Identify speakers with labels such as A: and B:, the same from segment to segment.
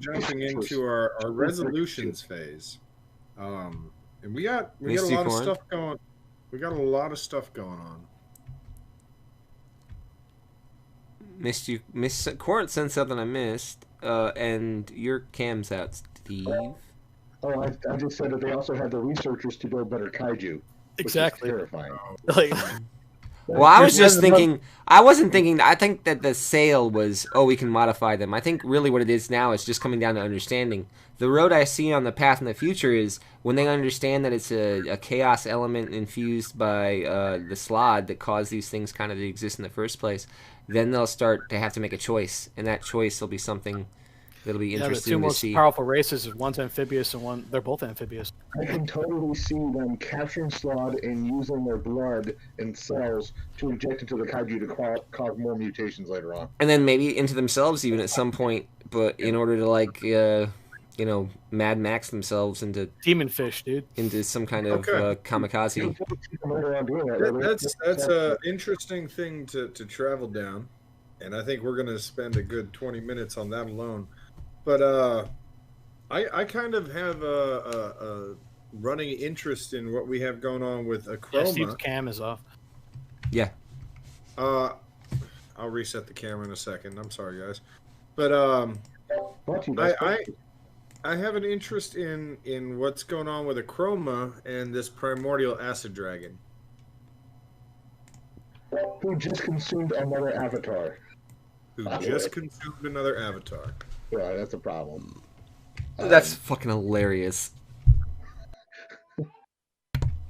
A: jumping into our resolutions phase. And we got a
B: Misty
A: lot of
B: Corn.
A: stuff going. We got a lot of stuff going on.
B: Miss Court sent something I missed, and your cam's out, Steve.
C: Oh, I just said that they also had the researchers to build better kaiju.
D: Exactly.
C: Which is terrifying.
D: Like,
B: Well, I was just thinking. I wasn't thinking. I think that the sale was, oh, we can modify them. I think really what it is now is just coming down to understanding. The road I see on the path in the future is when they understand that it's a chaos element infused by the Slod that caused these things kind of to exist in the first place. Then they'll start to have to make a choice, and that choice will be something that'll be
D: the
B: interesting
D: two
B: to
D: most
B: see.
D: powerful races is one's amphibious and one they're both amphibious.
C: I can totally see them capturing Slod and using their blood and cells to inject into the kaiju to cause more mutations later on.
B: And then maybe into themselves even at some point, but in order to Mad Max themselves into
D: Demon fish, dude.
B: into some kind of kamikaze.
A: That's a interesting thing to travel down, and I think we're going to spend a good 20 minutes on that alone. But I kind of have a running interest in what we have going on with Akroma.
D: Yeah, Steve's cam is off.
B: Yeah.
A: I'll reset the camera in a second. I'm sorry, guys. But I have an interest in what's going on with Akroma and this primordial acid dragon.
C: Who just consumed another avatar.
A: Consumed another avatar.
C: Yeah, that's a problem.
B: That's fucking hilarious.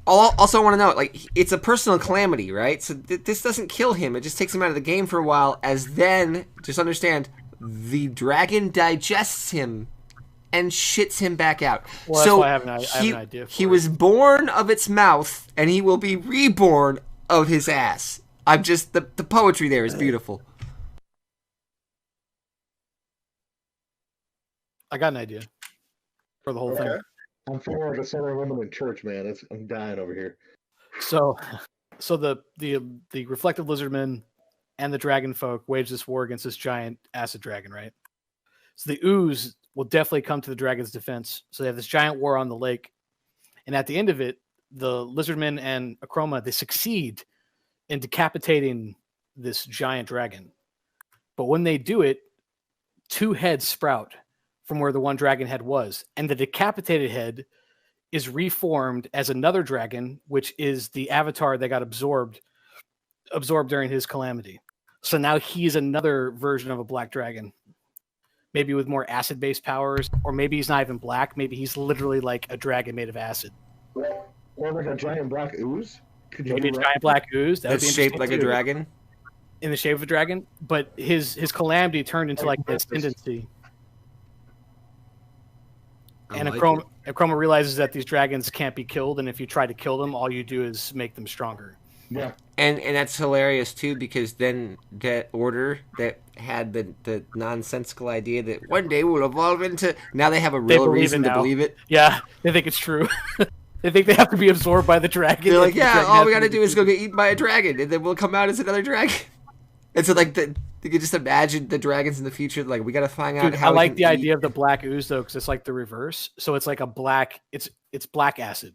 B: Also, I want to know, like, it's a personal calamity, right? So this doesn't kill him. It just takes him out of the game for a while, as then, just understand, the dragon digests him and shits him back out.
D: Well, that's why I have an idea for
B: he was born of its mouth, and he will be reborn of his ass. I'm just, the poetry there is beautiful.
D: I got an idea for the whole thing.
C: I'm feeling like a Southern woman in church, man. I'm dying over here.
D: So the reflective lizardmen and the dragon folk wage this war against this giant acid dragon, right? So the ooze will definitely come to the dragon's defense. So they have this giant war on the lake, and at the end of it, the lizardmen and Akroma, they succeed in decapitating this giant dragon. But when they do it, two heads sprout from where the one dragon head was, and the decapitated head is reformed as another dragon, which is the avatar that got absorbed during his calamity. So now he's another version of a black dragon, maybe with more acid-based powers, or maybe he's not even black. Maybe he's literally like a dragon made of acid.
C: Or like a giant black ooze?
D: Maybe a giant black ooze.
B: That's shaped like a dragon?
D: In the shape of a dragon, but his calamity turned into like this tendency. And Akroma realizes that these dragons can't be killed, and if you try to kill them, all you do is make them stronger.
C: Yeah.
B: And that's hilarious, too, because then that order that had the nonsensical idea that one day we'll evolve into... Now they have a real reason to believe it.
D: Yeah, they think it's true. They think they have to be absorbed by the dragon.
B: They're like, yeah, all we gotta do is go get eaten by a dragon, and then we'll come out as another dragon. And so, like, you could just imagine the dragons in the future. Like, we gotta find out how.
D: I like the idea of the black ooze though, because it's like the reverse. So it's like a black. It's black acid,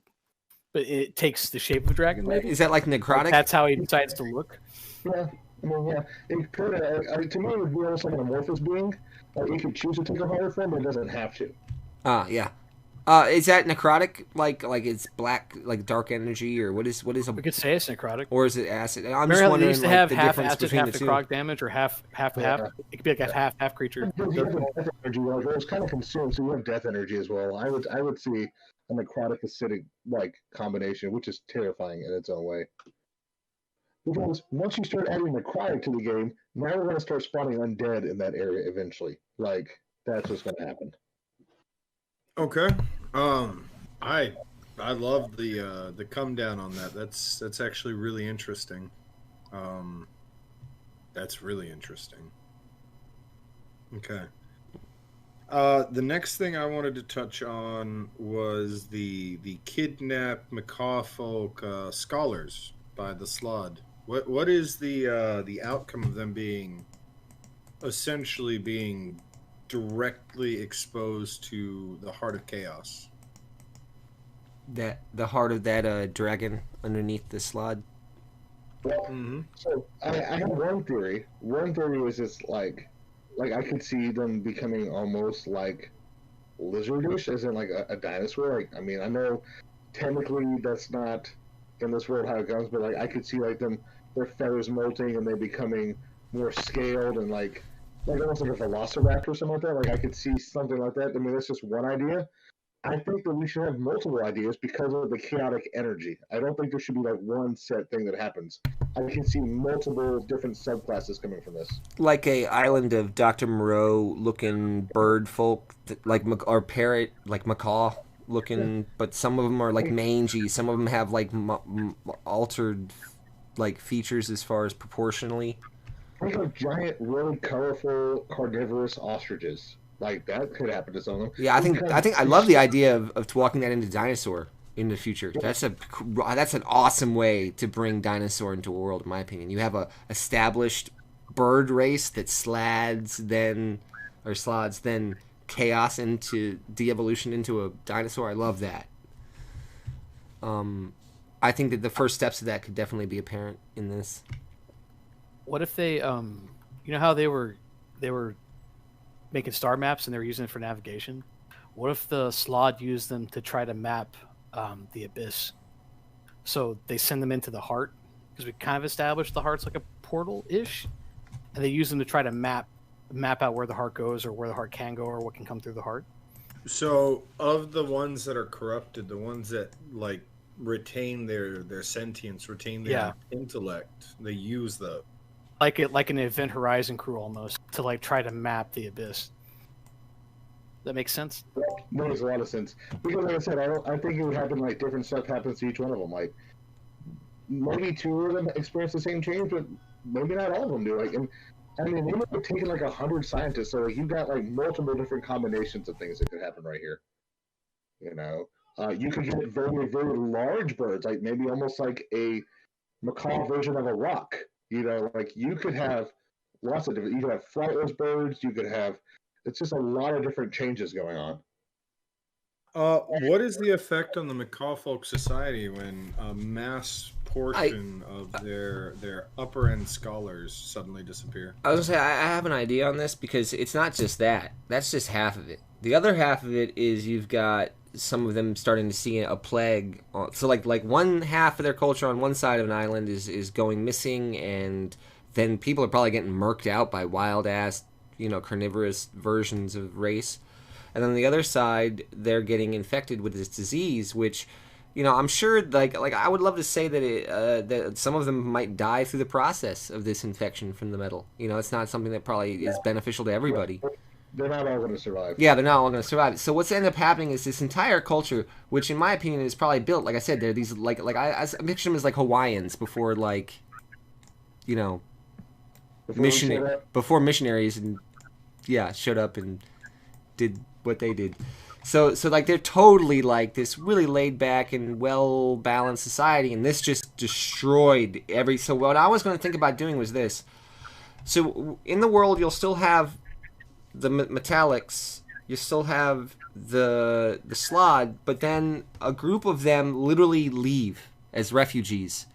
D: but it takes the shape of a dragon. Maybe
B: is that like necrotic?
D: That's how he decides to look.
C: Yeah, I mean, yeah. It could. To me, it would be almost like an amorphous being. Like it could choose to take a higher form, but it doesn't have to.
B: Yeah. Is that necrotic? Like it's black, like dark energy, or what is a?
D: We could say it's necrotic,
B: or is it acid? I'm
D: just
B: wondering.
D: They used to have
B: the
D: half
B: difference
D: acid,
B: between
D: half
B: the two.
D: necrotic damage, or half. It could be like a half creature.
C: Death energy, like it was kind of consumed, so you have death energy as well. I would see a necrotic acidic like combination, which is terrifying in its own way. Because once you start adding necrotic to the game, now we're going to start spawning undead in that area eventually. Like that's what's going to happen.
A: Okay. I love the come down on that. That's actually really interesting. That's really interesting. Okay. The next thing I wanted to touch on was the kidnap macaw folk scholars by the Slod. What is the outcome of them being essentially being directly exposed to the heart of chaos.
B: That the heart of that dragon underneath the slot.
A: Mm-hmm.
C: So I have one theory. One theory was just like I could see them becoming almost like lizardish, as in like a dinosaur. Like, I mean, I know technically that's not in this world how it goes, but like I could see like their feathers molting and they becoming more scaled and like almost like a velociraptor or something like that. Like I could see something like that. I mean, that's just one idea. I think that we should have multiple ideas because of the chaotic energy. I don't think there should be like one set thing that happens. I can see multiple different subclasses coming from this.
B: Like a island of Dr. Moreau looking bird folk, like or parrot, like macaw looking, but some of them are like mangy. Some of them have like altered like features as far as proportionally.
C: Think of giant, really colorful carnivorous ostriches. Like that could happen to some of them.
B: Yeah, I think I love the idea of walking that into dinosaur in the future. That's an awesome way to bring dinosaur into a world, in my opinion. You have a established bird race that slods then chaos into de-evolution into a dinosaur. I love that. I think that the first steps of that could definitely be apparent in this.
D: What if they, you know how they were making star maps and they were using it for navigation? What if the Slod used them to try to map the abyss? So they send them into the heart, because we kind of established the heart's like a portal-ish, and they use them to try to map out where the heart goes or where the heart can go or what can come through the heart.
A: So, of the ones that are corrupted, the ones that like retain their sentience, retain their intellect, they use the
D: like an Event Horizon crew almost to like try to map the abyss. That makes sense.
C: That makes a lot of sense because, like I said, I think it would happen like different stuff happens to each one of them. Like maybe two of them experience the same change, but maybe not all of them do. Like, and I mean, they would have taken like 100 scientists, so like, you've got like multiple different combinations of things that could happen right here. You know, you could get very, very large birds, like maybe almost like a macaw version of a rock. You know, like you could have lots of different. You could have flightless birds. You could have. It's just a lot of different changes going on.
A: What is the effect on the macaw folk society when a mass portion of their upper end scholars suddenly disappear?
B: I was gonna say I have an idea on this because it's not just that. That's just half of it. The other half of it is you've got some of them starting to see a plague. So like one half of their culture on one side of an island is going missing, and then people are probably getting murked out by wild ass, carnivorous versions of race. And then the other side, they're getting infected with this disease, which, I'm sure, like I would love to say that that some of them might die through the process of this infection from the metal. It's not something that probably is beneficial to everybody.
C: They're not all going to survive.
B: Yeah, they're not all going to survive. So what's ended up happening is this entire culture, which in my opinion is probably built, like I said, they're these I picture them as like Hawaiians before before missionaries and showed up and did what they did. So like they're totally like this really laid back and well balanced society, and this just destroyed so what I was going to think about doing was this. So in the world you'll still have the metallics, you still have the Slod, but then a group of them literally leave as refugees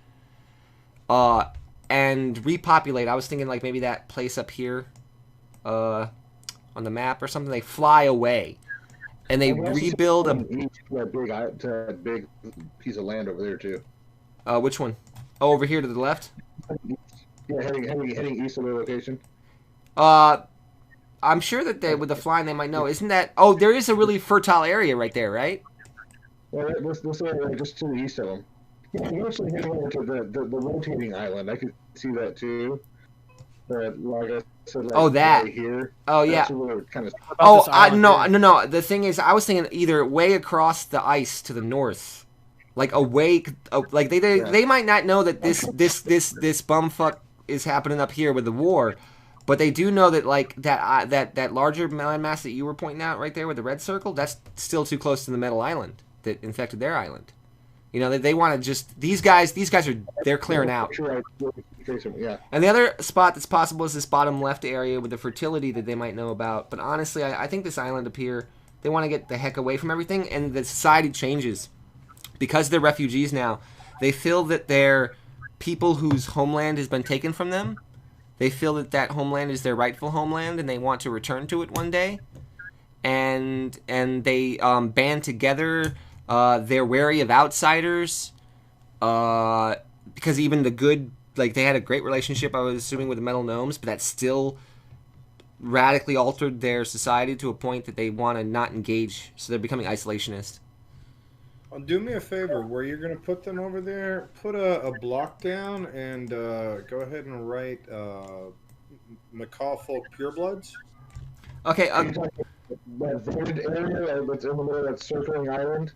B: and repopulate. I was thinking like maybe that place up here on the map or something. They fly away and they rebuild
C: that big piece of land over there too.
B: Which one? Oh, over here to the left?
C: Yeah, heading east of the location.
B: I'm sure that with the flying they might know. Isn't that? Oh, there is a really fertile area right there, right?
C: Well, this area just to the east of them. Yeah, you're actually heading over to the rotating island. I could see that too. But like I said,
B: that
C: right here.
B: Oh yeah.
C: Kind of...
B: No. The thing is, I was thinking either way across the ice to the north, like away. Like they might not know that this bumfuck is happening up here with the war. But they do know that like that larger landmass that you were pointing out right there with the red circle, that's still too close to the metal island that infected their island. They want to just these guys they're clearing out.
C: Yeah.
B: And the other spot that's possible is this bottom left area with the fertility that they might know about. But honestly, I think this island up here, they want to get the heck away from everything, and the society changes. Because they're refugees now, they feel that they're people whose homeland has been taken from them. They feel that that homeland is their rightful homeland, and they want to return to it one day. And they band together. They're wary of outsiders. Because even the good, like, they had a great relationship, I was assuming, with the Metal Gnomes, but that still radically altered their society to a point that they want to not engage. So they're becoming isolationist.
A: Do me a favor, where you're going to put them over there, put a block down and go ahead and write Macaw Folk Purebloods.
B: Okay.
C: That voided area that's in the middle of that circling island,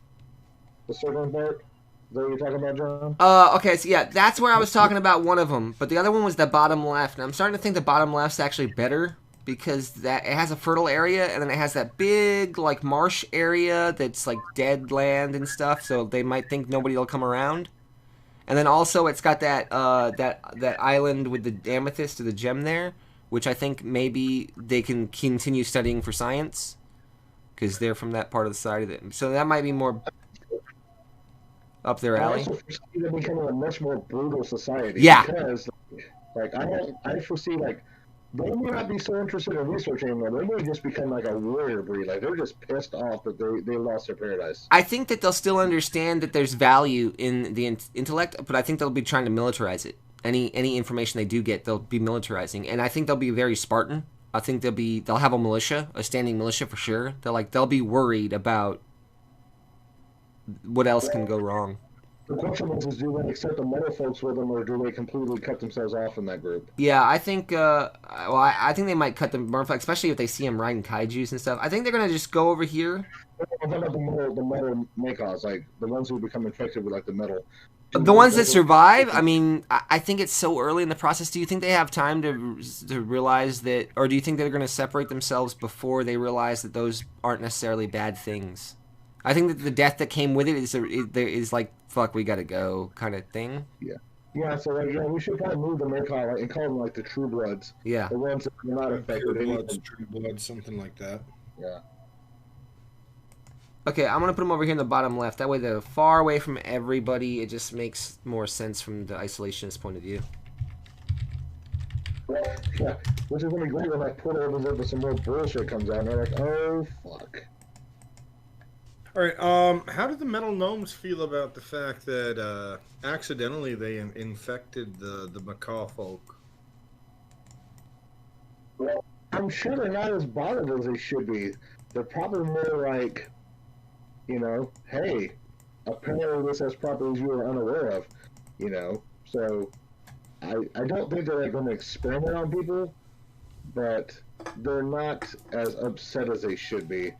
C: the circling part, is that what you're talking about, John?
B: Okay, so yeah, that's where I was talking about one of them, but the other one was the bottom left, and I'm starting to think the bottom left's actually better, because that it has a fertile area, and then it has that big, like, marsh area that's, like, dead land and stuff, so they might think nobody will come around. And then also it's got that that island with the amethyst or the gem there, which I think maybe they can continue studying for science, because they're from that part of the side of it. So that might be more up their alley.
C: I also foresee them becoming a much more brutal society.
B: Yeah.
C: Because, like, I foresee, like, they may not be so interested in research anymore. They may just become like a warrior breed. Like, they're just pissed off that they lost their paradise.
B: I think that they'll still understand that there's value in the intellect, but I think they'll be trying to militarize it. Any information they do get, they'll be militarizing, and I think they'll be very Spartan. I think they'll have a militia, a standing militia for sure. They'll be worried about what else can go wrong.
C: The question is do they accept the metal folks with them, or do they completely cut themselves off in that group?
B: Yeah, I think. I think they might cut them, especially if they see them riding kaijus and stuff. I think they're gonna just go over here.
C: What about the metal Makos, like the ones who become infected with like the metal?
B: The ones that survive. I mean, I think it's so early in the process. Do you think they have time to realize that, or do you think they're gonna separate themselves before they realize that those aren't necessarily bad things? I think that the death that came with it is like, fuck, we gotta go kind of thing.
C: Yeah, so like, we should probably move the Makos and call them like the True Bloods.
B: Yeah.
C: The ones that are not affected.
A: Purebloods, True Bloods, something like that.
C: Yeah.
B: Okay, I'm gonna put them over here in the bottom left. That way they're far away from everybody. It just makes more sense from the isolationist point of view.
C: Yeah, which is gonna be great when that portal opens up and some more bullshit comes out, and they're like, oh fuck.
A: All right. How do the Metal Gnomes feel about the fact that accidentally they infected the Macaw folk?
C: Well, I'm sure they're not as bothered as they should be. They're probably more like, hey, apparently this has properties you are unaware of, So I don't think they're like going to experiment on people, but they're not as upset as they should be.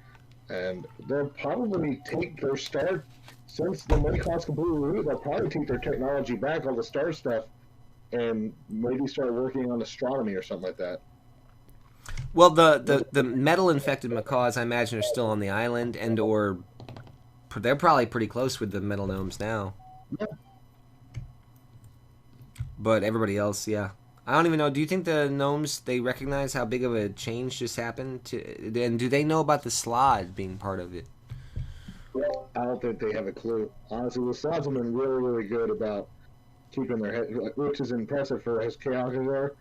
C: And they'll probably take their star, since the Makos completely root, they'll probably take their technology back, all the star stuff, and maybe start working on astronomy or something like that.
B: Well, the metal-infected macaws, I imagine, are still on the island, or they're probably pretty close with the metal gnomes now.
C: Yeah.
B: But everybody else, yeah. I don't even know. Do you think the gnomes, they recognize how big of a change just happened? And do they know about the Slod being part of it?
C: Well, I don't think they have a clue. Honestly, the Slods have been really, really good about keeping their head, which is impressive for as chaotic as they are.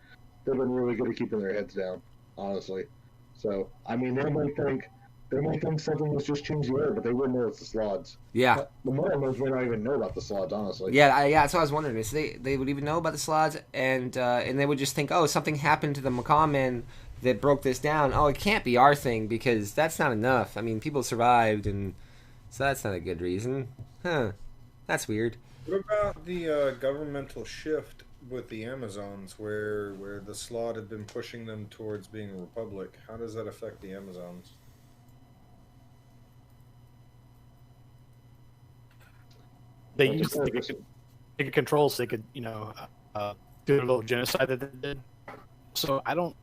C: They've been really good at keeping their heads down, honestly. So, I mean, they might think something was just changed the air, but they wouldn't know it's the Slods.
B: Yeah.
C: The Metal Gnomes may not even know about the Slods, honestly.
B: Yeah, that's what I was wondering. Is they would even know about the Slods, and they would just think, oh, something happened to the Macaw men that broke this down. Oh, it can't be our thing, because that's not enough. I mean, people survived, and so that's not a good reason. Huh. That's weird.
A: What about the governmental shift with the Amazons, where the Slod had been pushing them towards being a republic? How does that affect the Amazons?
D: They used to take control so they could, do a little genocide that they did. So I don't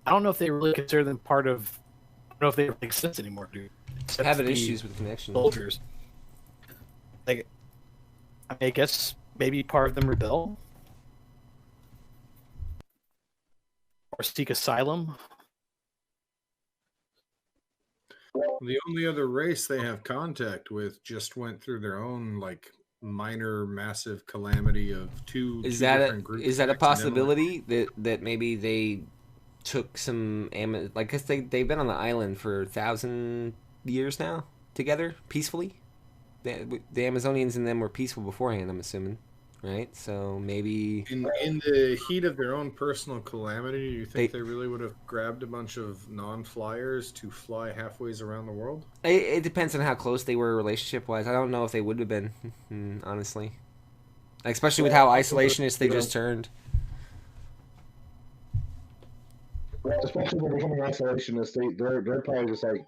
D: know if they really consider them part of. I don't know if they make sense anymore, dude.
B: Having issues with connection.
D: Soldiers. Like, I guess maybe part of them rebel. or seek asylum.
A: The only other race they have contact with just went through their own like minor, massive calamity of two different groups.
B: Is that a
A: accidentally.
B: possibility that maybe they took some like, cause they've been on the island for 1,000 years now together peacefully. The Amazonians and them were peaceful beforehand, I'm assuming, right? So maybe
A: In the heat of their own personal calamity, do you think they really would have grabbed a bunch of non-flyers to fly halfways around the world?
B: it depends on how close they were relationship-wise. I don't know if they would have been, honestly. Especially with how isolationist they just turned.
C: Especially when becoming isolationists, they're probably just like,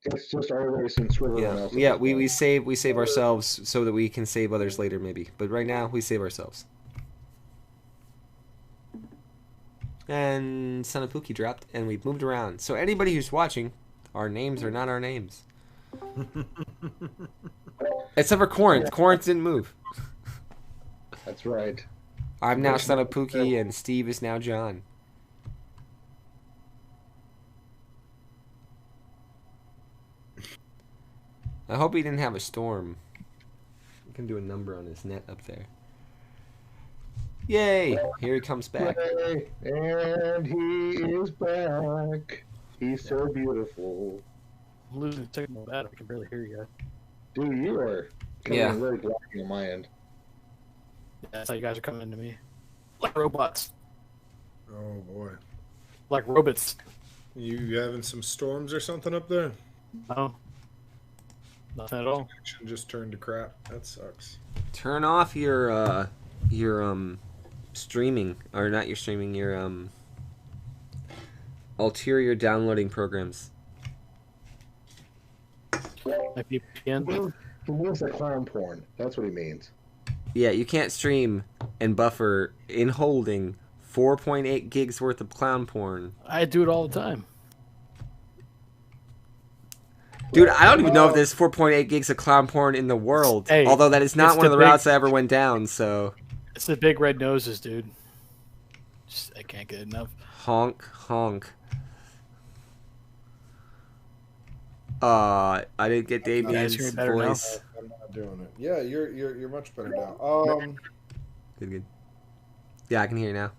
C: it's just our race and screw everyone else.
B: Yeah, we save ourselves so that we can save others later, maybe. But right now, we save ourselves. And Son of Pookie dropped, and we've moved around. So anybody who's watching, our names are not our names. Except for Corinth. Corinth didn't move.
C: That's right.
B: I'm now Son of Pookie, and Steve is now John. I hope he didn't have a storm. You can do a number on his net up there. Yay! Here he comes back.
C: Yay, and he is back. He's so beautiful.
D: I'm losing signal bad. I can barely hear you.
C: Dude, you are coming really blocking on my end.
D: Yeah, that's how you guys are coming into me. Like robots.
A: Oh boy.
D: Like robots.
A: You having some storms or something up there?
D: No. Nothing at all.
A: Connection just turned to crap. That sucks.
B: Turn off your streaming, or not your streaming, your ulterior downloading programs.
D: My VPN.
C: He means the clown porn. That's what he means.
B: Yeah, you can't stream and buffer in holding 4.8 gigs worth of clown porn.
D: I do it all the time.
B: Dude, I don't even know if there's 4.8 gigs of clown porn in the world.
D: Hey,
B: although that is not
D: it's
B: one of
D: the
B: the
D: big-
B: routes I ever went down, so...
D: It's the big red noses, dude. I can't get enough.
B: Honk, honk. I didn't get
D: guys
B: Damien's
D: hear me better now?
B: voice.
A: I'm not doing it. Yeah, you're much better now.
B: Good. Yeah, I can hear you now.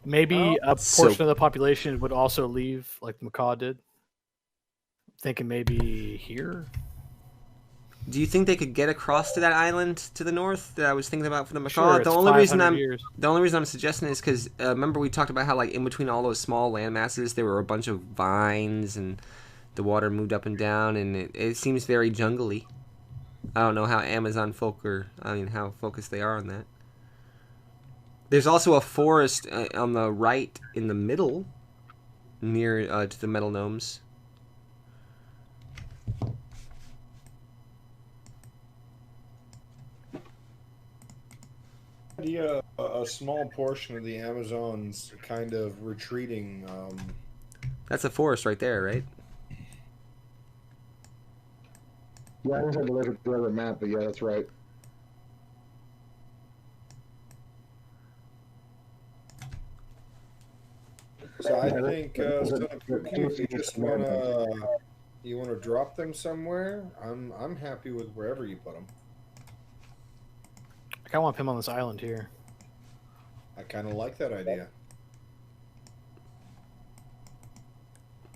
D: Maybe a
B: So-
D: portion of the population would also leave, like the macaw did. Thinking maybe here.
B: Do you think they could get across to that island to the north that I was thinking about for the macaw?
D: Sure, it's
B: the only reason
D: 500 years.
B: I'm suggesting is because remember we talked about how like in between all those small land masses there were a bunch of vines and the water moved up and down and it seems very jungly. I don't know how Amazon folk how focused they are on that. There's also a forest on the right in the middle near to the metal gnomes.
A: Idea a small portion of the Amazon's kind of retreating.
B: That's a forest right there, right?
C: Yeah, I just had to look at the other map, but yeah, that's right.
A: So I think if you just wanna drop them somewhere, I'm happy with wherever you put them.
D: I kind of want him on this island here.
A: I kind of like that idea.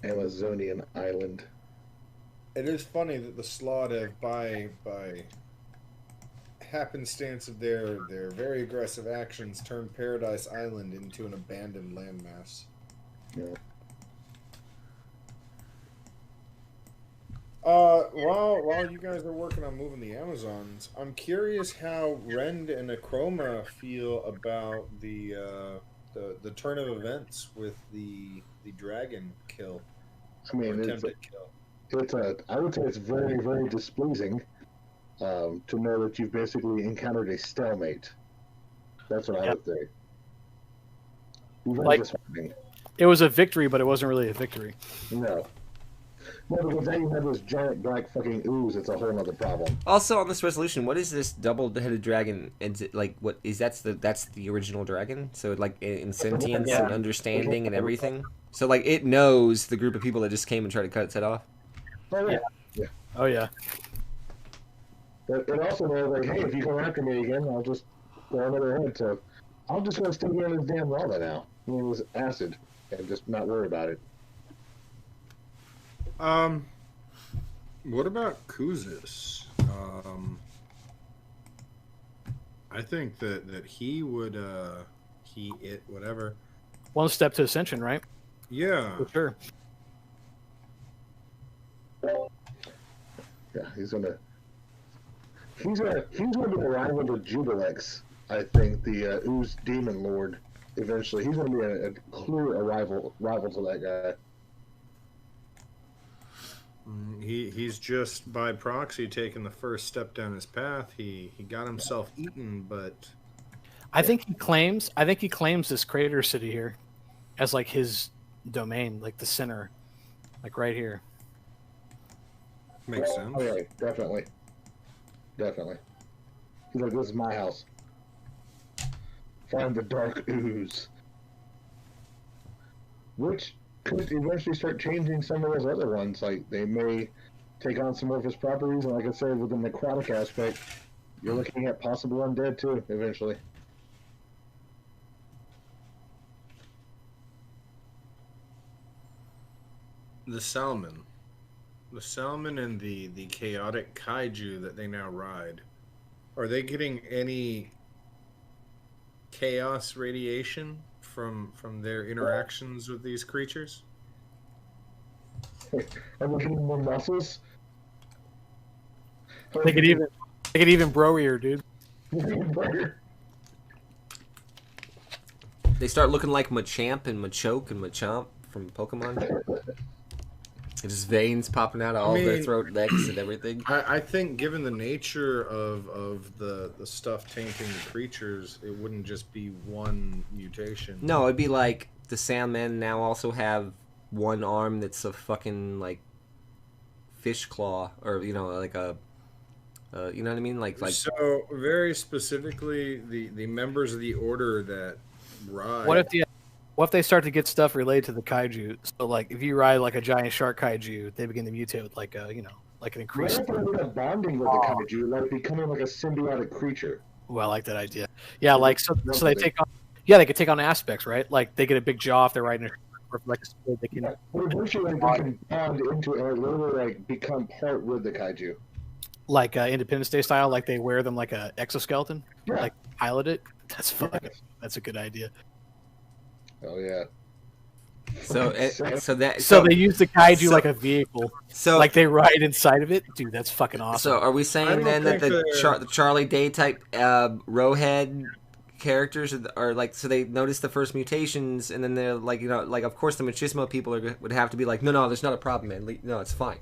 C: Amazonian island.
A: It is funny that the Slot have by happenstance of their very aggressive actions turned Paradise Island into an abandoned landmass.
C: Yeah.
A: While you guys are working on moving the Amazons, I'm curious how Rend and Akroma feel about the turn of events with the dragon kill.
C: I mean,
A: Or
C: it's
A: attempted kill.
C: I would say it's very, very displeasing to know that you've basically encountered a stalemate. That's what I would say. Even
D: Like-
C: disheartening.
D: It was a victory, but it wasn't really a victory.
C: No. Well, because now you have this giant black fucking ooze. It's a whole other problem.
B: Also, on this resolution, what is this double-headed dragon? Is it like what is that's the original dragon? So like in sentience
D: Yeah.
B: and understanding and everything. So like it knows the group of people that just came and tried to cut its head off.
C: Oh yeah.
D: Oh yeah.
C: But it also knows like, hey, if you come after me again, I'll just throw another head. So I'm just gonna stick you in this damn lava now. I mean, it was acid, and just not worry about it.
A: What about Kuzis? I think that he would whatever.
D: One step to ascension, right?
A: Yeah.
D: For sure.
C: Yeah, he's gonna be the rival to Jubilex. I think the Ooze Demon Lord. Eventually, he's gonna be a clear rival to that guy.
A: He's just by proxy taking the first step down his path. He got himself eaten, but
D: I think he claims this crater city here as like his domain, like the center, like right here.
A: makes sense.
C: Oh yeah, definitely. He's like, this is my house. Find the dark ooze. Which could eventually start changing some of those other ones. Like, they may take on some more of his properties, and like I said, with the necrotic aspect, you're looking at possible undead too, eventually.
A: The salmon and the chaotic kaiju that they now ride, are they getting any chaos radiation from their interactions with these creatures?
C: And looking at more muscles.
D: They could even broier, dude.
B: They start looking like Machamp and Machoke and Machamp from Pokemon. Just veins popping out of all their throat, necks, and everything.
A: I think, given the nature of the stuff tainting the creatures, it wouldn't just be one mutation.
B: No, it'd be like the Sandmen now also have one arm that's a fucking like fish claw, or like a, you know what I mean? Like
A: So very specifically, the members of the order that ride.
D: What if they start to get stuff related to the kaiju? So, like, if you ride like a giant shark kaiju, they begin to mutate with like a, like an increased.
C: What if they end up bonding with the kaiju, like becoming like a symbiotic creature?
D: Well, I like that idea. Yeah, like so they take on. Yeah, they could take on aspects, right? Like they get a big jaw if they're riding a shark, like they can.
C: Yeah. Well, eventually they can bond into it and literally like become part with the kaiju.
D: Like Independence Day style, like they wear them like a exoskeleton,
C: Yeah.
D: like pilot it. That's fucking. That's a good idea.
C: Oh yeah.
B: so
D: So they use the kaiju like a vehicle.
B: So
D: Like they ride inside of it, dude. That's fucking awesome.
B: So are we saying then that the Charlie Day type rowhead characters are like, so they notice the first mutations and then they're like, like of course the Machismo people would have to be like, no, there's not a problem, man. No, it's fine.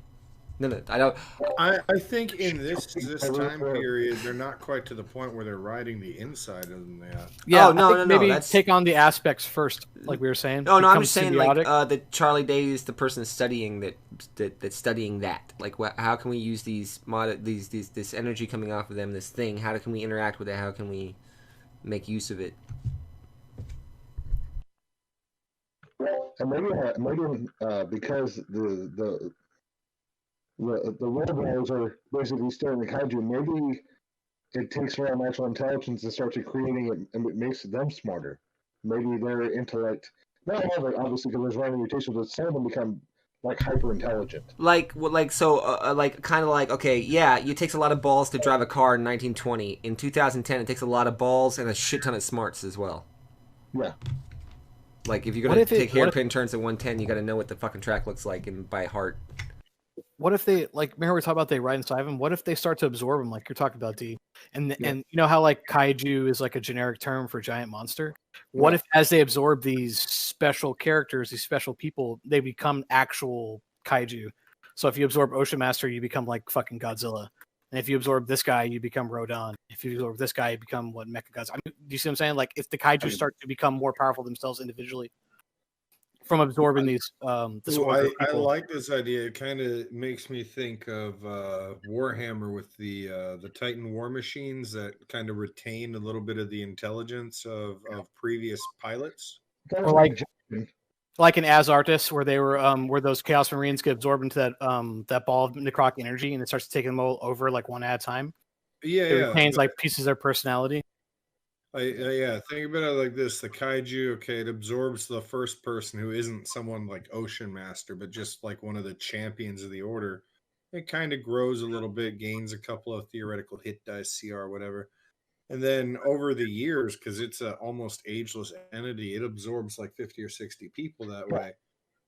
B: No, I don't.
A: I think in this time period, they're not quite to the point where they're riding the inside of them yet.
D: Yeah,
B: Oh, no,
D: maybe
B: that's-
D: take on the aspects first, like we were saying.
B: No, I'm
D: Become
B: just saying
D: symbiotic.
B: like the Charlie Day is the person studying that's studying that. Like, how can we use these this energy coming off of them, this thing? How can we interact with it? How can we make use of it?
C: And maybe because the robots are basically still the kaiju, maybe it takes from our natural intelligence and starts creating it, and it makes them smarter. Maybe their intellect, not all of it, obviously, because there's random mutations, but some of them become like hyper intelligent.
B: Like kind of like, okay, yeah, it takes a lot of balls to drive a car in 1920. In 2010, it takes a lot of balls and a shit ton of smarts as well.
C: Yeah.
B: Like, if you're going to take hairpin turns at 110, you got to know what the fucking track looks like and by heart.
D: What if they, like, remember we talked about they ride inside them? What if they start to absorb them, like you're talking about, D? And you know how like kaiju is like a generic term for giant monster? What if as they absorb these special characters, these special people, they become actual kaiju? So if you absorb Ocean Master, you become like fucking Godzilla. And if you absorb this guy, you become Rodan. If you absorb this guy, you become Mechagodzilla. I mean, do you see what I'm saying? Like if the kaiju start to become more powerful themselves individually, from absorbing this
A: Ooh,
D: order of
A: I
D: people.
A: like this idea. It kind of makes me think of Warhammer with the Titan war machines that kind of retain a little bit of the intelligence of previous pilots.
C: That
D: Or
C: was
D: like
C: Jackson.
D: like in Azartis, where they were where those Chaos Marines get absorbed into that ball of necrotic energy, and it starts taking them all over like one at a time.
A: Yeah,
D: It
A: yeah.
D: retains
A: but
D: like pieces of their personality.
A: yeah, think about it like this: the kaiju, okay, it absorbs the first person who isn't someone like Ocean Master, but just like one of the champions of the order. It kind of grows a little bit, gains a couple of theoretical hit dice, CR, whatever. And then over the years, because it's a almost ageless entity, it absorbs like 50 or 60 people that way.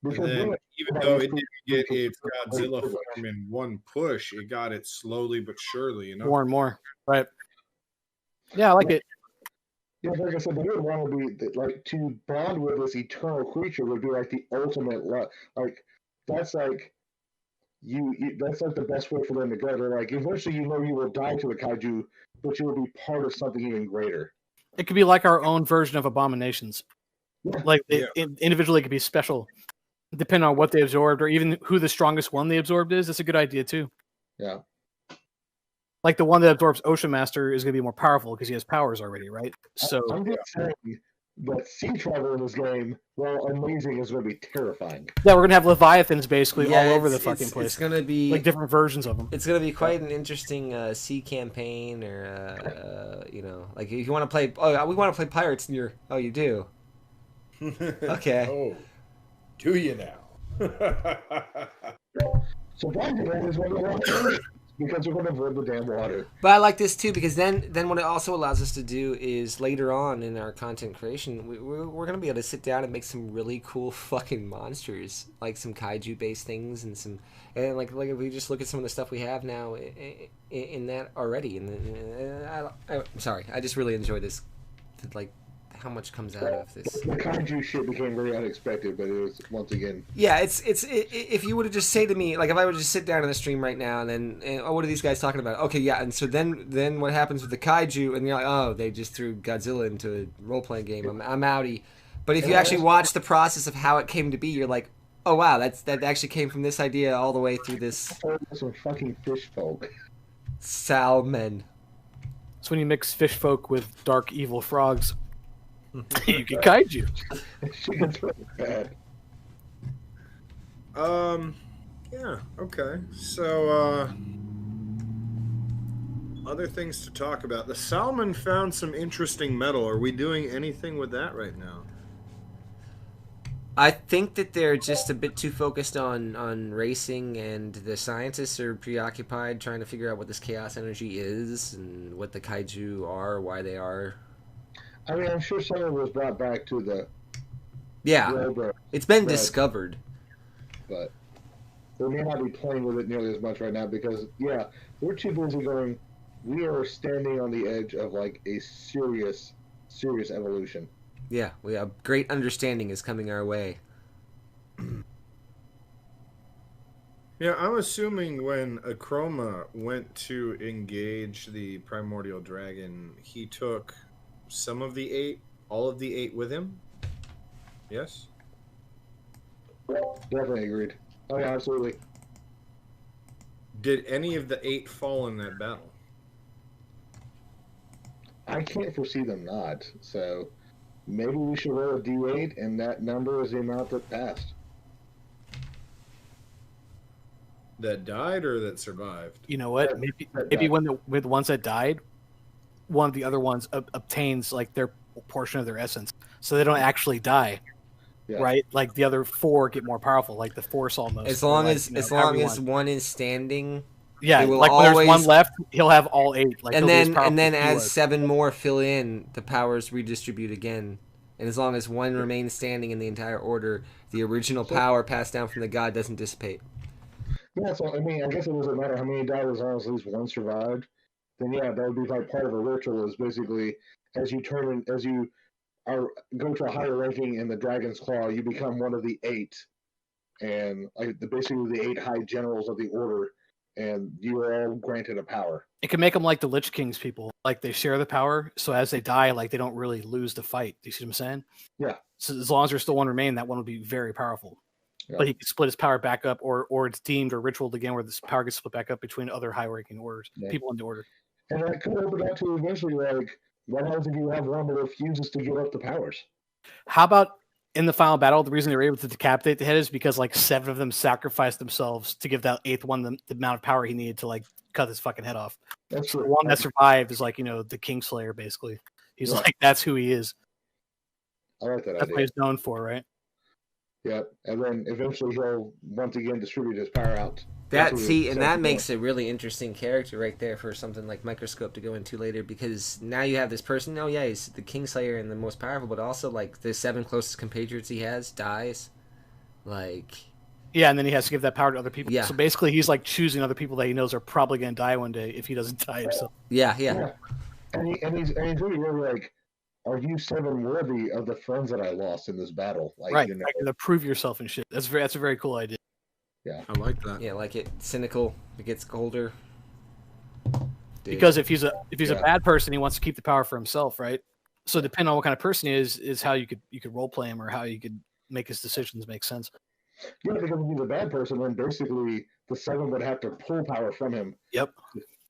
A: And
C: Because
A: then,
C: then
A: even though it didn't get its Godzilla form in one push, it got it slowly but surely, you know?
D: More and more, right? Yeah, I like it.
C: Yeah, like I said, they would want to be like to bond with this eternal creature would be like the ultimate love. Like that's like that's like the best way for them to go. They're like eventually you know you will die to a kaiju, but you will be part of something even greater.
D: It could be like our own version of abominations.
C: Yeah.
D: Like
A: Yeah.
D: individually, it could be special, depending on what they absorbed or even who the strongest one they absorbed is. That's a good idea too.
C: Yeah.
D: Like the one that absorbs Ocean Master is going to be more powerful because he has powers already, right? So
C: I'm just saying that sea travel in this game, while amazing, is going to be terrifying.
D: yeah, we're going to have Leviathans basically all over the
B: it's-
D: fucking
B: it's-
D: place.
B: It's gonna be
D: Like different versions of them.
B: It's gonna be quite an interesting sea campaign, or you know, like if you want to play. Oh, we want to play pirates, and you're. Oh, you do. Okay.
A: Oh, do you now?
C: So that is what we want to do because we're going to avoid the damn water.
B: But I like this too because then what it also allows us to do is later on in our content creation, we're gonna be able to sit down and make some really cool fucking monsters, like some kaiju based things and like if we just look at some of the stuff we have now in that already. And I'm sorry, I just really enjoy this, like how much comes out of this.
C: The kaiju shit became very unexpected, but it was once again.
B: Yeah, it's if you were to just say to me, like if I would just sit down in the stream right now and oh, what are these guys talking about? Okay, yeah, and so then what happens with the kaiju? And you're like, oh, they just threw Godzilla into a role playing game. I'm outie. But if you actually watch the process of how it came to be, you're like, oh wow, that actually came from this idea all the way through this
C: Some fucking fish folk.
B: salmon.
D: It's when you mix fish folk with dark evil frogs. You get kaiju.
C: She gets really bad.
A: Yeah, okay. So, other things to talk about. The Salmon found some interesting metal. Are we doing anything with that right now?
B: I think that they're just a bit too focused on racing, and the scientists are preoccupied trying to figure out what this chaos energy is and what the kaiju are, why they are.
C: I mean, I'm sure some of it was brought back to the
B: Yeah,
C: railroad,
B: it's been
C: Right.
B: discovered.
C: but they may not be playing with it nearly as much right now because, yeah, we're too busy going. We are standing on the edge of like a serious evolution.
B: Yeah, we have great understanding is coming our way.
A: Yeah, I'm assuming when Akroma went to engage the primordial dragon, he took some of the 8, all of the 8 with him. Yes?
C: Definitely agreed. Oh yeah, absolutely.
A: Did any of the 8 fall in that battle?
C: I can't foresee them not. So maybe we should roll a d8, and that number is the amount that passed.
A: That died or that survived?
D: You know what? Maybe when with the ones that died, one of the other ones obtains like their portion of their essence, so they don't actually die.
C: Yeah.
D: Right? Like the other 4 get more powerful, like the Force almost.
B: As
D: or
B: long
D: like,
B: as
D: you know,
B: as long
D: however you
B: as
D: want.
B: one is standing,
D: Yeah,
B: it will
D: like when there's
B: always-
D: one left, he'll have all 8. Like
B: and
D: he'll be as
B: then
D: powerful as he
B: as
D: was.
B: 7 more fill in, the powers redistribute again. And as long as one remains standing in the entire order, the original power passed down from the god doesn't dissipate.
C: Yeah, so I mean, I guess it doesn't matter how many died as long as at least one survived. Then yeah, that would be like part of a ritual. Is basically as you go to a higher ranking in the Dragon's Claw, you become one of the 8, and like basically the 8 high generals of the order, and you are all granted a power.
D: It can make them like the Lich King's people. Like they share the power, so as they die, like they don't really lose the fight. Do you see what I'm saying?
C: Yeah.
D: So as long as there's still one remain, that one will be very powerful.
C: Yeah.
D: But he can split his power back up, or it's deemed or ritualed again, where this power gets split back up between other high-ranking orders, people in the order.
C: And that could open up to eventually, like, what happens if you have one that refuses to give up the powers?
D: How about in the final battle, the reason they were able to decapitate the head is because like 7 of them sacrificed themselves to give that 8th one the amount of power he needed to like cut his fucking head off.
C: That's
D: The one that survived is like, the Kingslayer, basically. He's like, that's who he is.
C: I like that
D: That's
C: idea.
D: what he's known for, right?
C: Yeah, and then eventually he'll once again distribute his power out.
B: That makes a really interesting character right there for something like Microscope to go into later, because now you have this person. Oh yeah, he's the Kingslayer and the most powerful, but also like the 7 closest compatriots he has dies. Like,
D: yeah, and then he has to give that power to other people.
B: Yeah.
D: So basically, he's like choosing other people that he knows are probably going to die one day if he doesn't die himself.
B: yeah.
C: And he's really like, are you 7 worthy of the friends that I lost in this battle? Like,
D: Right, to prove yourself and shit. That's a very cool idea.
C: Yeah,
A: I like that.
B: Yeah, like it cynical. It gets colder.
D: Because if he's a bad person, he wants to keep the power for himself, right? So depending on what kind of person he is how you could role play him or how you could make his decisions make sense.
C: Yeah, because if he's a bad person, then basically the 7 would have to pull power from him.
D: Yep.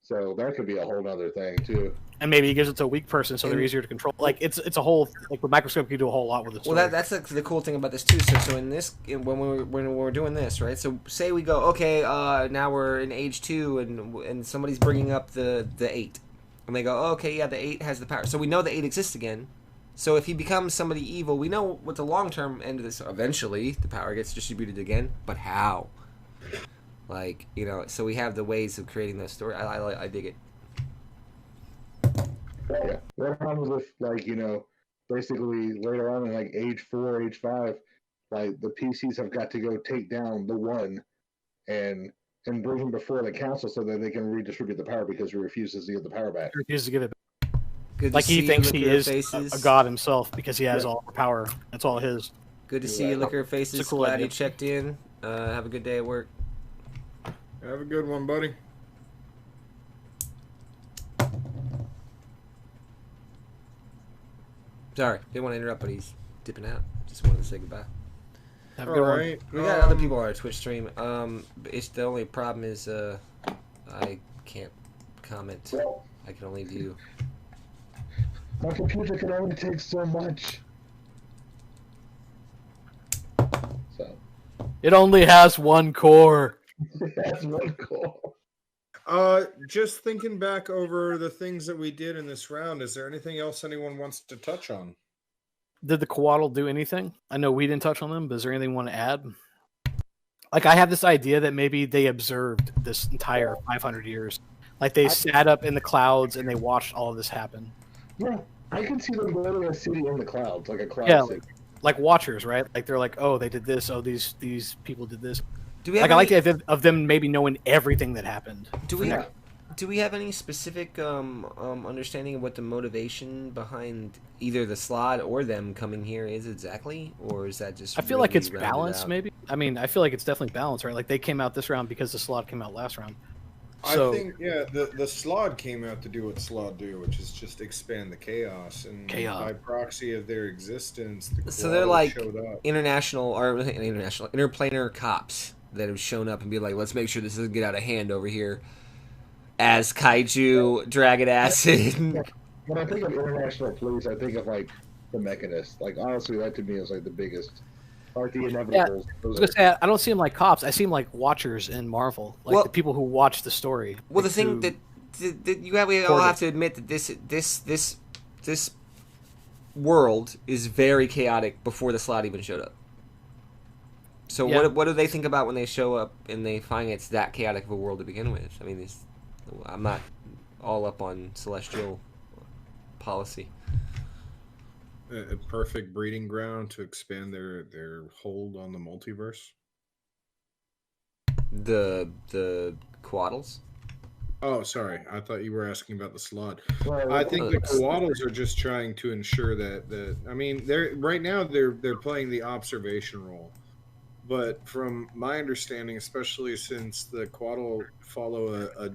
C: So that could be a whole other thing too.
D: And maybe he gives it to a weak person, so they're easier to control. Like it's a whole like with Microscope, you can do a whole lot with it.
B: Well, that's the cool thing about this too. So when we're doing this, right? So say we go, okay, now we're in age 2, and somebody's bringing up the 8, and they go, oh, okay, yeah, the 8 has the power. So we know the 8 exists again. So if he becomes somebody evil, we know what the long term end of this. Eventually, the power gets distributed again, but how? Like, so we have the ways of creating those stories. I dig it.
C: Yeah. What happens if, like, basically later on in like age 4, age 5, like the PCs have got to go take down the 1 and bring him before the council so that they can redistribute the power because he refuses to give the power back.
D: He refuses to give it back.
B: Good
D: Like
B: to
D: he
B: see
D: thinks
B: you,
D: he is
B: faces.
D: a god himself because he has all the power. That's all his.
B: Good to see you, Liquor Faces.
D: It's a cool
B: Glad
D: idea.
B: you checked in. Have a good day at work.
A: Have a good one, buddy.
B: Sorry, didn't want to interrupt, but he's dipping out. Just wanted to say goodbye.
D: Have a good one.
A: Alright.
B: We got other people on our Twitch stream. It's the only problem is I can't comment. I can only view.
C: My computer can only take so much. So
D: It only has 1 core.
C: that's one goal.
A: Just thinking back over the things that we did in this round, is there anything else anyone wants to touch on?
D: Did the Coatl do anything? I know we didn't touch on them, but is there anything you want to add? Like, I have this idea that maybe they observed this entire 500 years. Like, they sat up in the clouds and they watched all of this happen.
C: Yeah, I can see them building a city in the clouds, like a cloud
D: Yeah,
C: city.
D: like watchers, right? Like, they're like, oh, they did this. Oh, these people did this.
B: Do we have
D: Like, I like the idea of them maybe knowing everything that happened.
B: Do we have any specific understanding of what the motivation behind either the slot or them coming here is exactly, or is that just?
D: I feel like
B: really
D: it's
B: rounded
D: balanced,
B: out?
D: maybe. I mean, I feel like it's definitely balanced, right? Like, they came out this round because the slot came out last round. So,
A: I think, yeah, the Slod came out to do what Slod do, which is just expand the chaos, and by proxy of their existence, the
B: So they're
A: Koalas
B: like
A: showed up.
B: interplanar cops that have shown up and be like, let's make sure this doesn't get out of hand over here. As kaiju, dragon acid.
C: When I think of international police, I think of like the Mechanist. Like honestly, that to me is like the biggest. Like the inevitables.
D: I was gonna say, I don't see them like cops. I see them like watchers in Marvel, like the people who watch the story.
B: Well,
D: like
B: the thing that we all have to admit that this world is very chaotic before the slot even showed up. So what do they think about when they show up and they find it's that chaotic of a world to begin with? I mean, I'm not all up on celestial policy.
A: A perfect breeding ground to expand their hold on the multiverse.
B: The Coatls?
A: Oh, sorry. I thought you were asking about the Slod.
C: Well,
A: I think the Coatls are just trying to ensure that I mean, they're right now they're playing the observation role. But from my understanding, especially since the Quaddle follow a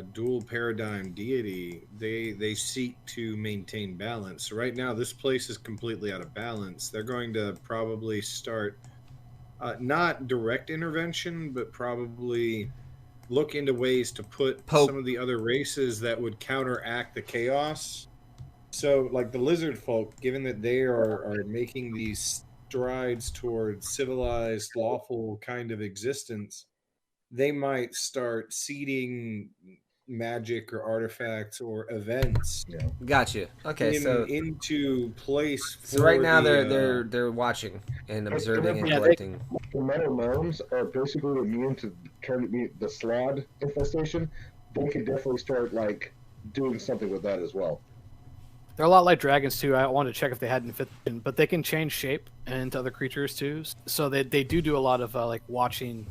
A: dual paradigm deity, they seek to maintain balance. So right now, this place is completely out of balance. They're going to probably start not direct intervention, but probably look into ways to put
B: Poke.
A: some of the other races that would counteract the chaos. So, like the lizard folk, given that they are making these strides towards civilized, lawful kind of existence, they might start seeding magic or artifacts or events
C: Yeah.
B: Gotcha. Okay, so
A: into place.
B: so right
A: for
B: now
A: the,
B: they're watching and observing and
C: Yeah,
B: collecting.
C: The metal gnomes are basically immune to the Slod infestation. They could definitely start like doing something with that as well.
D: They're a lot like dragons too. I wanted to check if they hadn't fit in, but they can change shape into other creatures too. So they do a lot of like watching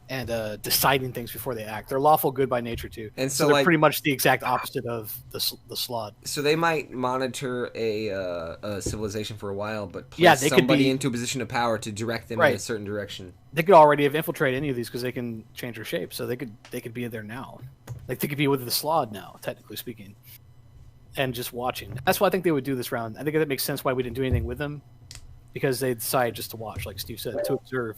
D: and deciding things before they act. They're lawful good by nature too,
B: And
D: so
B: so
D: they're
B: like
D: pretty much the exact opposite of the Slod.
B: so they might monitor a civilization for a while, but place
D: Yeah, they could
B: somebody
D: be-
B: into a position of power to direct them in
D: Right.
B: a certain direction.
D: They could already have infiltrated any of these because they can change their shape. So they could be there now. Like they could be with the Slod now, technically speaking, and just watching. That's why I think they would do this round. I think that makes sense why we didn't do anything with them, because they decided just to watch, like Steve said, to observe.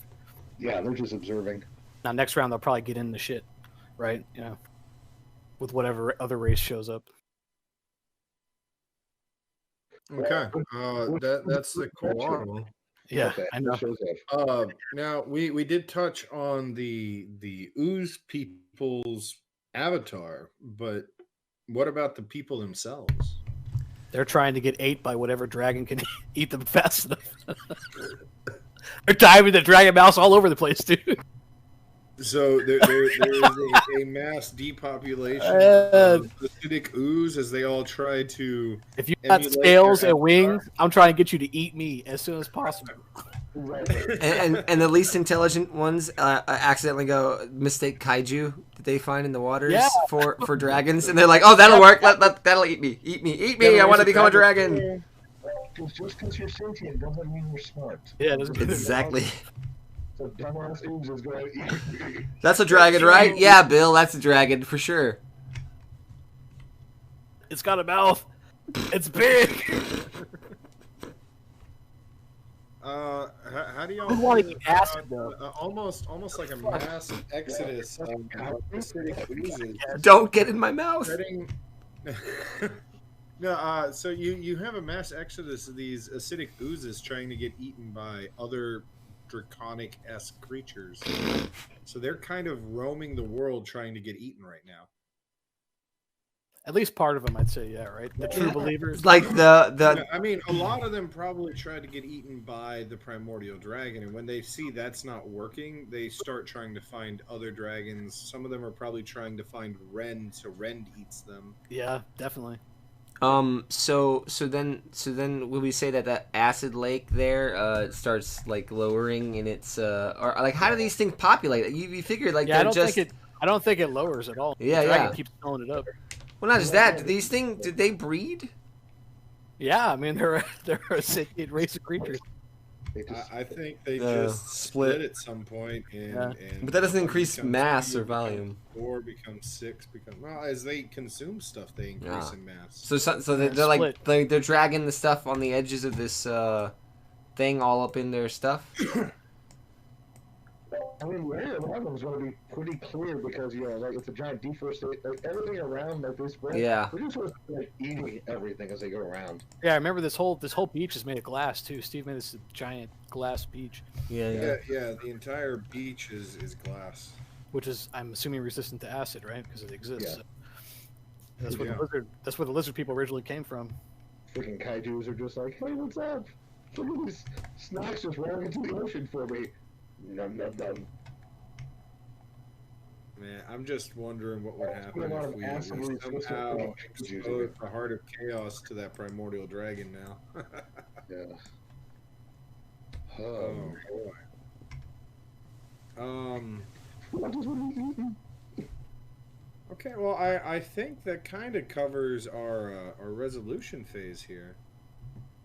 C: Yeah, they're just observing.
D: Now next round they'll probably get in the shit, right? You know, with whatever other race shows up.
A: okay, that's the Quaddle.
D: Yeah,
C: Okay,
D: I know.
C: shows up.
A: Now we did touch on the ooze people's avatar, but what about the people themselves?
D: They're trying to get ate by whatever dragon can eat them fast enough. They're diving the dragon mouse all over the place, dude.
A: So there is a mass depopulation
D: Uh,
A: of acidic ooze as they all try to.
D: If you got
A: emulate
D: scales
A: their
D: and wings, I'm trying to get you to eat me as soon as possible.
B: And the least intelligent ones accidentally go mistake kaiju that they find in the waters
D: Yeah.
B: for dragons, and they're like, "Oh, that'll work. That'll eat me. Eat me.
A: Yeah,
B: I want to
A: it's a
B: become a
A: dragon.
B: dragon."
C: Just because you're sentient doesn't mean you're smart.
D: Yeah, doesn't mean-
B: Exactly.
C: So dumbass ooze is going to eat me.
B: That's a dragon, right? Yeah, Bill, that's a dragon for sure.
D: It's got a mouth. It's big.
A: How do y'all
D: Who'd wanna
A: feel
D: eat acid,
A: about,
D: though?
A: almost like a mass exodus of acidic oozes
B: Don't get in my mouth.
A: spreading? No, so you have a mass exodus of these acidic oozes trying to get eaten by other draconic-esque creatures. So they're kind of roaming the world trying to get eaten right now.
D: At least part of them, I'd say, yeah, right? The true believers.
B: Like the
A: Yeah, I mean, a lot of them probably try to get eaten by the primordial dragon, and when they see that's not working, they start trying to find other dragons. Some of them are probably trying to find Ren, so Ren eats them.
D: Yeah, definitely.
B: So then will we say that that acid lake there starts like lowering in its or like how do these things populate? You figure like
D: Yeah,
B: they're just
D: I don't think it lowers at all.
B: Yeah,
D: the dragon
B: yeah.
D: keeps filling it up.
B: well not just that. Did they breed?
D: Yeah, I mean they're a sentient race of creatures.
C: They just,
A: I think they
B: The
A: just
B: split.
A: split at some point, and,
D: Yeah.
A: and
B: But that doesn't
A: one
B: increase
A: becomes
B: mass
A: two,
B: or volume.
A: becomes 4 becomes 6 becomes well as they consume stuff, they increase
B: Yeah.
A: in mass.
B: So they're
D: Split.
B: like they're dragging the stuff on the edges of this thing all up in their stuff.
C: I mean, yeah, one of them is going to be pretty clear because, you know, like, it's a giant deforestation. Like, everything around, like, this spread,
B: Yeah.
C: they're just sort of, like, eating everything as they go around.
D: Yeah, I remember this whole beach is made of glass too. Steve made this giant glass beach,
A: Yeah, the entire beach is glass.
D: which is I'm assuming resistant to acid, right? Because it exists.
C: Yeah.
D: So that's where
A: Yeah.
D: that's where the lizard people originally came from.
C: Freaking kaijus are just like, hey, what's up? Look at these snacks just rolling into the ocean for me. Num num num.
A: Man, I'm just wondering what would happen
C: A lot
A: if
C: of
A: we
C: absolute
A: somehow
C: twisted
A: expose the heart of chaos to that primordial dragon now.
C: Yeah.
A: Oh boy.
C: What is what he's eating?
A: Okay, well, I think that kind of covers our resolution phase here.